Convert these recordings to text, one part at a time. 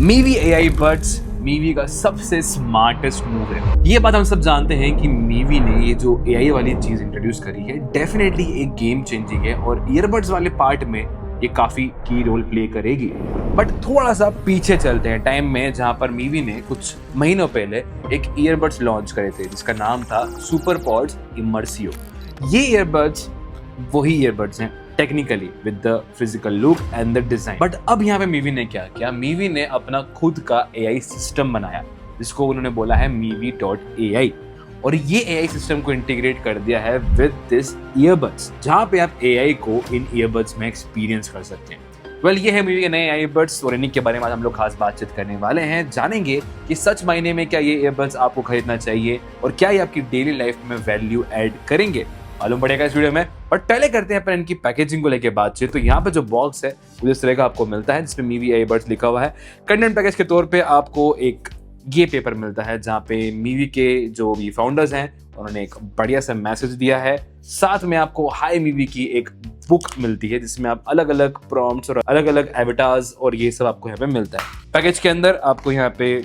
Mivi AI buds Mivi का सबसे smartest move है। ये बात हम सब जानते हैं कि मीवी ने ये जो एआई वाली चीज इंट्रोड्यूस करी है डेफिनेटली एक गेम चेंजिंग है और ईयरबड्स वाले पार्ट में ये काफी की रोल प्ले करेगी। बट थोड़ा सा पीछे चलते हैं टाइम में, जहां पर मीवी ने कुछ महीनों पहले एक ईयरबड्स लॉन्च करे थे जिसका नाम था सुपर पॉड्स इमर्सियो। ये ईयरबड्स वही ईयरबड्स हैं technically with the physical look and the design. But अब यहाँ पे मीवी ने क्या किया, मीवी ने अपना खुद का एआई सिस्टम बनाया जिसको उन्होंने बोला है मीवी.ai और ये एआई सिस्टम को इंटीग्रेट कर दिया है विद दिस ईयरबड्स, जहाँ पे आप एआई को इन ईयरबड्स में एक्सपीरियंस कर सकते हैं। ये है मीवी के नए ईयरबड्स और इन्हीं के बारे में हम लोग खास बातचीत करने वाले हैं। जानेंगे कि सच मायने में क्या ये ईयरबड्स आपको खरीदना चाहिए और क्या ये आपकी डेली लाइफ में वैल्यू ऐड करेंगे, मालूम पड़ेगा इस वीडियो में। बट पहले करते हैं इनकी पैकेजिंग को लेकर बातचीत। तो यहाँ पे जो बॉक्स है वो इस तरह का आपको मिलता है जिसमें मीवी ईयरबड्स लिखा हुआ है। कंटेंट पैकेज के तौर पे आपको एक ये पेपर मिलता है जहाँ पे मीवी के जो भी फाउंडर्स हैं उन्होंने एक बढ़िया सा मैसेज दिया है। साथ में आपको हाई मीवी की एक बुक मिलती है जिसमें आप अलग अलग प्रॉम्प्ट्स और अलग अलग एवटार्स और ये सब आपको यहाँ पे मिलता है। पैकेज के अंदर आपको यहाँ पे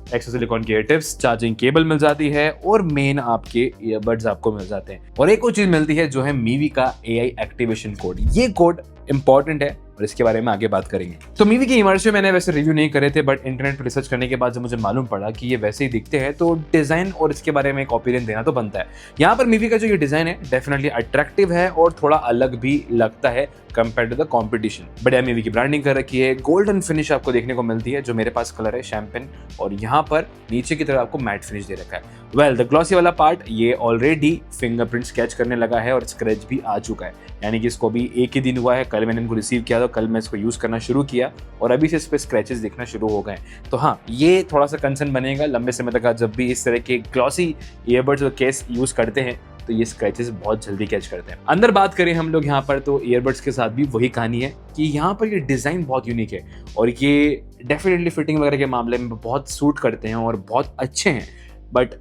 एक्स्ट्रा सिलिकॉन की टिप्स, चार्जिंग केबल मिल जाती है और मेन आपके ईयरबड्स आपको मिल जाते हैं। और एक और चीज मिलती है जो है मीवी का एआई एक्टिवेशन कोड। ये कोड इंपॉर्टेंट है और इसके बारे में आगे बात करेंगे। तो मीवी के इमर्सियो मैंने वैसे रिव्यू नहीं करे थे, बट इंटरनेट पर रिसर्च करने के बाद जब मुझे मालूम पड़ा कि ये वैसे ही दिखते हैं तो डिजाइन और इसके बारे में एक ओपिनियन देना तो बनता है। यहाँ पर मीवी का जो ये डिजाइन है डेफिनेटली अट्रैक्टिव है और थोड़ा अलग भी लगता है कंपेयर टू द कॉम्पिटिशन। बढ़िया मीवी की ब्रांडिंग कर रखी है, गोल्डन फिनिश आपको देखने को मिलती है जो मेरे पास कलर है शैम्पेन, और यहाँ पर नीचे की तरफ आपको मैट फिनिश दे रखा है। द ग्लॉसी वाला पार्ट ये ऑलरेडी फिंगरप्रिंट स्केच करने लगा है और स्क्रैच भी आ चुका है, यानी कि इसको भी एक ही दिन हुआ है। कल मैंने इनको रिसीव किया तो कल मैं इसको यूज करना शुरू किया और अभी से इस पे स्क्रैचेस दिखना शुरू हो गए। तो हाँ, ये थोड़ा सा कंसर्न बनेगा लंबे समय तक। जब भी इस तरह के ग्लॉसी ईयरबड्स और केस यूज करते हैं तो ये स्क्रैचेस बहुत जल्दी कैच करते हैं। अंदर बात करें हम लोग यहाँ पर तो ईयरबड्स के साथ भी वही कहानी है कि यहाँ पर ये डिजाइन बहुत यूनिक है और ये डेफिनेटली फिटिंग वगैरह के मामले में बहुत सूट करते हैं और बहुत अच्छे हैं। बट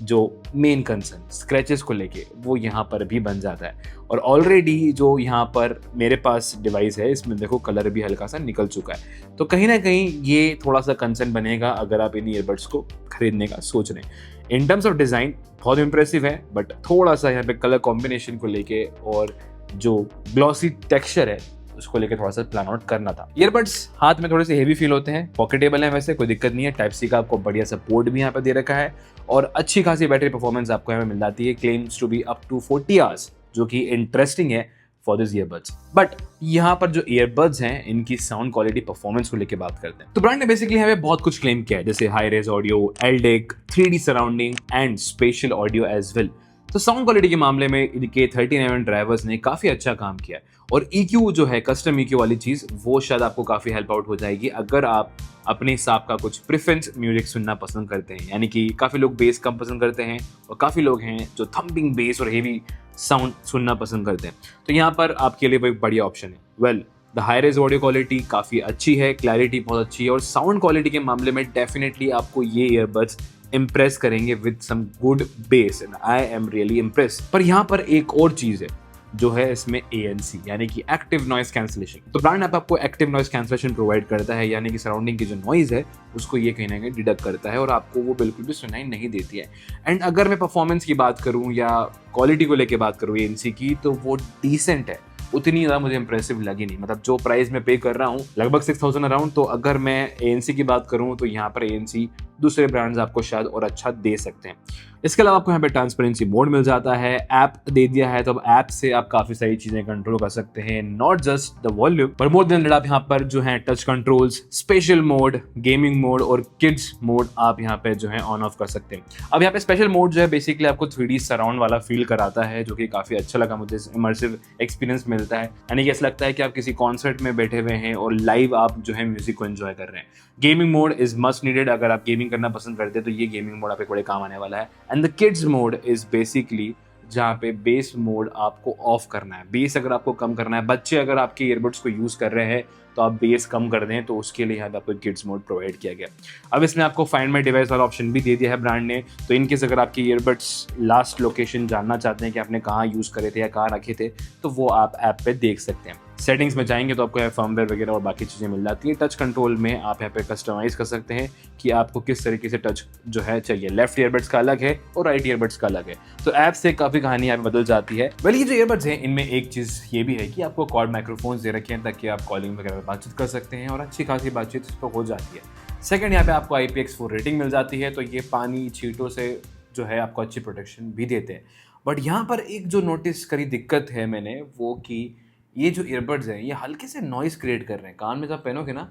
जो मेन कंसर्न स्क्रैचेस को लेके वो यहाँ पर भी बन जाता है और ऑलरेडी जो यहाँ पर मेरे पास डिवाइस है इसमें देखो कलर भी हल्का सा निकल चुका है। तो कहीं ना कहीं ये थोड़ा सा कंसर्न बनेगा अगर आप इन ईयरबड्स को खरीदने का सोच रहे हैं। इन टर्म्स ऑफ डिजाइन बहुत इंप्रेसिव है, बट थोड़ा सा यहाँ पे कलर कॉम्बिनेशन को लेके और जो ग्लॉसी टेक्सचर है उसको लेकर थोड़ा सा प्लान आउट करना था। ईयरबड्स हाथ में थोड़े से हेवी फील होते हैं, पॉकेटेबल हैं, वैसे कोई दिक्कत नहीं है। टाइप सी का आपको बढ़िया सा पोर्ट भी यहाँ पे दे रखा है और अच्छी खासी बैटरी परफॉर्मेंस आपको यहाँ पे मिल जाती है। Claims to be up to 40 hours, जो कि इंटरेस्टिंग है फॉर दिस ईयरबड्स। बट यहाँ पर जो ईयरबड्स हैं इनकी साउंड क्वालिटी परफॉर्मेंस को लेकर बात करते हैं तो ब्रांड ने बेसिकली हमें बहुत कुछ क्लेम किया है, जैसे high res audio, LDAC, 3D surrounding and spatial audio as well. तो साउंड क्वालिटी के मामले में इनके 39mm ड्राइवर्स ने काफी अच्छा काम किया है और EQ जो है कस्टम EQ वाली चीज वो शायद आपको काफी हेल्प आउट हो जाएगी अगर आप अपने हिसाब का कुछ प्रेफरेंस म्यूजिक सुनना पसंद करते हैं। यानी कि काफी लोग बेस कम पसंद करते हैं और काफी लोग हैं जो थम्पिंग बेस और हेवी साउंड सुनना पसंद करते हैं, तो यहाँ पर आपके लिए वो एक बढ़िया ऑप्शन है। The high res audio quality काफी अच्छी है, क्लैरिटी बहुत अच्छी है और साउंड क्वालिटी के मामले में डेफिनेटली आपको ये ईयरबड्स इम्प्रेस करेंगे with some good bass and I am really impress. पर यहाँ पर एक और चीज है जो है इसमें ANC यानी कि एक्टिव नॉइस कैंसलेशन। तो ब्रांड आपको एक्टिव नॉइस कैंसलेशन प्रोवाइड करता है, यानी कि सराउंडिंग की जो नॉइज है उसको ये कहीं ना कहीं डिडक्ट करता है और आपको वो बिल्कुल भी सुनाई नहीं देती है। एंड अगर मैं परफॉर्मेंस की बात करूँ या क्वालिटी को लेकर बात करूँ ANC की, तो वो डिसेंट है, उतनी ज़्यादा मुझे इंप्रेसिव लगी नहीं। मतलब जो प्राइस मैं पे कर रहा हूँ लगभग 6000 अराउंड, तो अगर मैं ANC की बात करूँ तो यहाँ पर ANC दूसरे ब्रांड्स आपको शायद और अच्छा दे सकते हैं। इसके अलावा आपको यहाँ पे ट्रांसपेरेंसी मोड मिल जाता है, ऐप दे दिया है, तो अब ऐप से आप काफी सारी चीजें कंट्रोल कर सकते हैं, नॉट जस्ट द वॉल्यूम पर मोर देन दैट। आप यहाँ पर जो है touch controls, special mode, gaming mode और किड्स मोड आप यहाँ पे जो है ऑन ऑफ कर सकते हैं। अब यहाँ पे स्पेशल मोड जो है बेसिकली आपको 3D सराउंड वाला फील कराता है, जो कि काफी अच्छा लगा मुझे, इमर्सिव एक्सपीरियंस मिलता है। यानी कि ऐसा लगता है कि आप किसी कॉन्सर्ट में बैठे हुए हैं और लाइव आप जो है म्यूजिक को एंजॉय कर रहे हैं। Gaming mode is must needed, अगर आप गेमिंग करना पसंद करते हैं तो ये गेमिंग मोड आपके बड़े काम आने वाला है। And the kids mode is basically जहाँ पे बेस मोड आपको ऑफ करना है, बेस अगर आपको कम करना है, बच्चे अगर आपके ईयरबड्स को यूज कर रहे हैं तो आप बेस कम कर दें, तो उसके लिए यहाँ पे आपको किड्स मोड प्रोवाइड किया गया। अब इसमें आपको फाइंड माय डिवाइस वाला ऑप्शन भी दे दिया है ब्रांड ने, तो इनकेस अगर आपके ईयरबड्स लास्ट लोकेशन जानना चाहते हैं कि आपने कहाँ यूज करे थे या कहाँ रखे थे, तो वो आप ऐप पे देख सकते हैं। सेटिंग्स में जाएंगे तो आपको यहाँ फर्मवेयर वगैरह और बाकी चीज़ें मिल जाती है। टच कंट्रोल में आप यहाँ पे कस्टमाइज़ कर सकते हैं कि आपको किस तरीके से टच जो है चाहिए। लेफ्ट ईयरबड्स का अलग है और राइट ईयरबड्स का अलग है, तो ऐप से काफ़ी कहानी यहाँ पे बदल जाती है। वेल, ये जो ईयरबड्स हैं इनमें एक चीज़ ये भी है कि आपको क्वाड माइक्रोफोन्स दे रखे हैं ताकि आप कॉलिंग वगैरह में बातचीत कर सकते हैं और अच्छी खासी बातचीत इस पर हो जाती है। सेकंड, यहाँ पे आपको IPX4 रेटिंग मिल जाती है, तो ये पानी छींटों से जो है आपको अच्छी प्रोटेक्शन भी देते हैं। बट यहाँ पर एक जो नोटिस करी दिक्कत है मैंने, वो कि ये जो ईयरबड्स हैं ये हल्के से नॉइज़ क्रिएट कर रहे हैं। कान में जब पहनोगे ना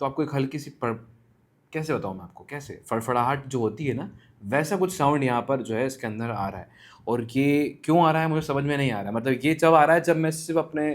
तो आपको एक हल्की सी कैसे बताऊँ मैं आपको, कैसे फड़फड़ाहट जो होती है ना, वैसा कुछ साउंड यहाँ पर जो है इसके अंदर आ रहा है। और ये क्यों आ रहा है मुझे समझ में नहीं आ रहा है। मतलब ये जब आ रहा है जब मैं सिर्फ अपने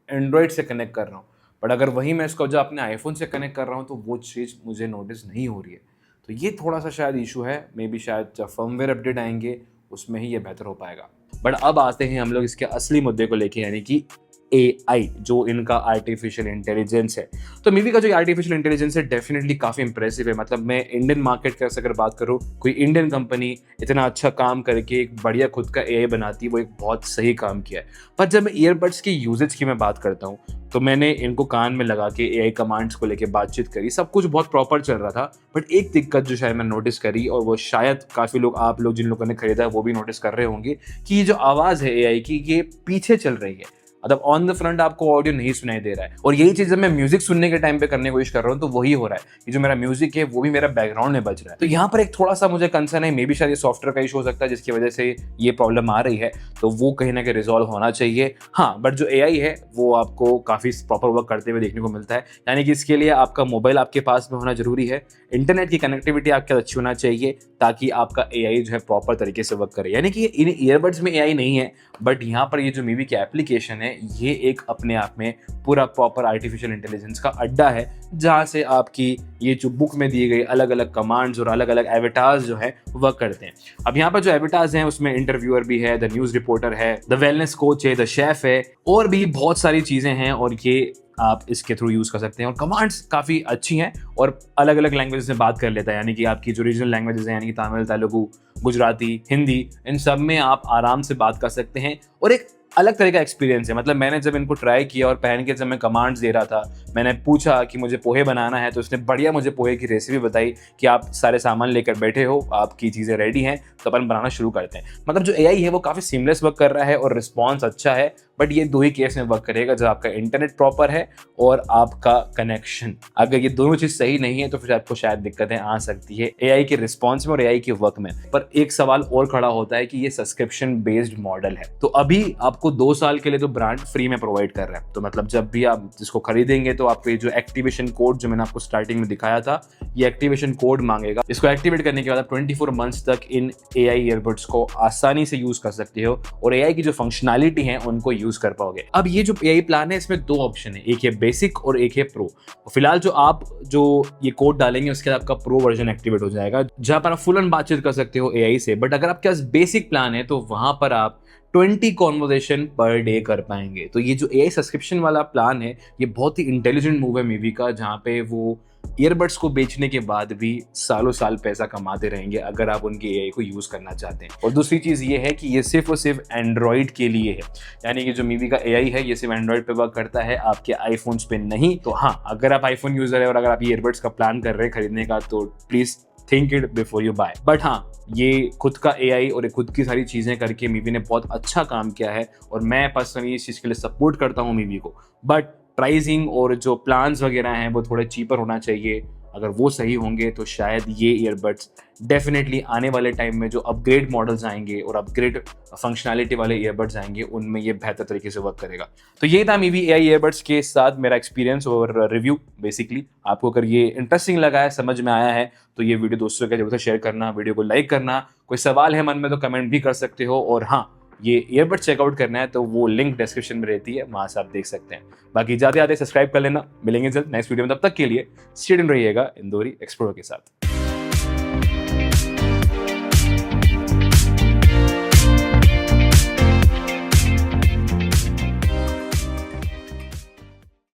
एंड्रॉयड से कनेक्ट कर रहा हूँ, बट अगर वही मैं इसको जब अपने आईफोन से कनेक्ट कर रहा हूँ तो वो चीज़ मुझे नोटिस नहीं हो रही है। तो ये थोड़ा सा शायद इशू है। मे बी शायद जब फर्मवेयर अपडेट आएंगे उसमें ही ये बेहतर हो पाएगा। बट अब आते हैं हम लोग इसके असली मुद्दे को लेके, यानी कि AI, जो इनका आर्टिफिशियल इंटेलिजेंस है। तो मीवी का जो आर्टिफिशियल इंटेलिजेंस है डेफिनेटली काफ़ी इंप्रेसिव है। मतलब मैं इंडियन मार्केट का अगर बात करूँ, कोई इंडियन कंपनी इतना अच्छा काम करके एक बढ़िया खुद का AI बनाती है, वो एक बहुत सही काम किया है। पर जब मैं ईयरबड्स की यूजेज की मैं बात करता हूँ तो मैंने इनको कान में लगा के AI कमांड्स को लेके बातचीत करी, सब कुछ बहुत प्रॉपर चल रहा था। बट एक दिक्कत जो शायद मैं नोटिस करी, और वो शायद काफ़ी लोग, आप लोग जिन लोगों ने खरीदा है वो भी नोटिस कर रहे होंगे, कि ये जो आवाज़ है AI की ये पीछे चल रही है। मतलब ऑन द फ्रंट आपको ऑडियो नहीं सुनाई दे रहा है। और यही चीज़ जब मैं म्यूजिक सुनने के टाइम पे करने की कोशिश कर रहा हूँ तो वही हो रहा है कि जो मेरा म्यूजिक है वो भी मेरा बैकग्राउंड में बज रहा है। तो यहाँ पर एक थोड़ा सा मुझे कंसर्न है, मे बी शायद ये सॉफ्टवेयर का इशू हो सकता है जिसकी वजह से ये प्रॉब्लम आ रही है, तो वो कहीं ना कहीं रिजॉल्व होना चाहिए। हाँ, बट जो AI है वो आपको काफ़ी प्रॉपर वर्क करते हुए देखने को मिलता है। यानी कि इसके लिए आपका मोबाइल आपके पास में होना जरूरी है, इंटरनेट की कनेक्टिविटी आपके अच्छी होना चाहिए, ताकि आपका AI जो है प्रॉपर तरीके से वर्क करे। यानी कि इन ईयरबड्स में AI नहीं है, बट यहाँ पर ये जो मीवी की एप्लीकेशन है ये एक अपने आप में पूरा प्रॉपर आर्टिफिशियल इंटेलिजेंस का अड्डा है, जहां से आपकी ये जो बुक में दिए गए अलग अलग कमांड्स और अलग अलग एवेटार्स जो है वर्क करते हैं। अब यहाँ पर जो एवेटार्स हैं उसमें इंटरव्यूअर भी है, द न्यूज रिपोर्टर है, द वेलनेस कोच है, द शेफ है, और भी बहुत सारी चीजें हैं, और ये आप इसके थ्रू यूज कर सकते हैं। और कमांड्स काफी अच्छी हैं और अलग अलग लैंग्वेजेस में बात कर लेता है, यानी कि आपकी जो रीजनल लैंग्वेजेस हैं, यानी कि तमिल, तेलुगु, गुजराती, हिंदी, इन सब में आप आराम से बात कर सकते हैं। और एक अलग तरह का एक्सपीरियंस है। मतलब मैंने जब इनको ट्राई किया और पहन के जब मैं कमांड्स दे रहा था, मैंने पूछा कि मुझे पोहे बनाना है, तो उसने बढ़िया मुझे पोहे की रेसिपी बताई कि आप सारे सामान लेकर बैठे हो, आपकी चीज़ें रेडी हैं, तो अपन बनाना शुरू करते हैं। मतलब जो AI है वो काफ़ी सीमलेस वर्क कर रहा है और रिस्पॉन्स अच्छा है। बट ये दो ही केस में वर्क करेगा, जब आपका इंटरनेट प्रॉपर है और आपका कनेक्शन। अगर ये दोनों चीज़ सही नहीं है तो फिर आपको शायद दिक्कतें आ सकती है AI के रिस्पॉन्स में और AI के वर्क में। पर एक सवाल और खड़ा होता है कि ये सब्सक्रिप्शन बेस्ड मॉडल है, तो अभी आपको 2 साल के लिए तो ब्रांड फ्री में प्रोवाइड कर रहा है। तो मतलब जब भी आप जिसको खरीदेंगे तो आपको ये जो एक्टिवेशन कोड जो मैंने आपको स्टार्टिंग में दिखाया था, ये एक्टिवेशन कोड मांगेगा। इसको एक्टिवेट करने के बाद आप 24 मंथ्स तक इन AI ईयरबड्स को आसानी से यूज कर सकते हो और AI की जो फंक्शनैलिटी है उनको यूज कर पाओगे। अब ये जो AI प्लान है इसमें 2 ऑप्शन है, एक है बेसिक और एक है प्रो। फिलहाल जो ये कोड डालेंगे उसके बाद आपका प्रो वर्जन एक्टिवेट हो जाएगा, जहां पर आप फुल ऑन बातचीत कर सकते हो AI से। बट अगर आपके पास बेसिक प्लान है तो वहां पर आप 20 कॉन्वर्सेशन पर डे कर पाएंगे। तो ये जो AI सब्सक्रिप्शन वाला प्लान है ये बहुत ही इंटेलिजेंट मूव है मीवी का, जहाँ पे वो ईयरबड्स को बेचने के बाद भी सालों साल पैसा कमाते रहेंगे अगर आप उनके AI को यूज करना चाहते हैं। और दूसरी चीज ये है कि ये सिर्फ और सिर्फ एंड्रॉइड के लिए है, यानी कि जो मीवी का AI है ये सिर्फ एंड्रॉइड पे वर्क करता है, आपके आईफोन्स पे नहीं। तो हाँ, अगर आप आईफोन यूजर है और अगर आप ईयरबड्स का प्लान कर रहे हैं खरीदने का, तो please think it before you buy. But हाँ, ये खुद का AI और खुद की सारी चीज़ें करके मीवी ने बहुत अच्छा काम किया है और मैं पर्सनली इस चीज़ के लिए सपोर्ट करता हूँ मीवी को। बट प्राइसिंग और जो प्लान्स वगैरह हैं वो थोड़े चीपर होना चाहिए। अगर वो सही होंगे तो शायद ये ईयरबड्स डेफिनेटली आने वाले टाइम में जो अपग्रेड मॉडल्स आएंगे और अपग्रेड फंक्शनैलिटी वाले ईयरबड्स आएंगे उनमें ये बेहतर तरीके से वर्क करेगा। तो ये था मीवी AI ईयरबड्स के साथ मेरा एक्सपीरियंस और रिव्यू। बेसिकली आपको अगर ये इंटरेस्टिंग लगा है, समझ में आया है, तो ये वीडियो दोस्तों के जरूर से शेयर करना, वीडियो को लाइक करना। कोई सवाल है मन में तो कमेंट भी कर सकते हो। और हाँ, ये ईयरबड चेकआउट करना है तो वो लिंक डिस्क्रिप्शन में रहती है, वहां से आप देख सकते हैं। बाकी जाते आते सब्सक्राइब कर लेना। मिलेंगे जल्द नेक्स्ट वीडियो में, तब तक के लिए स्टे ट्यून्ड रहिएगा इंदौरी एक्सप्लोरर के साथ।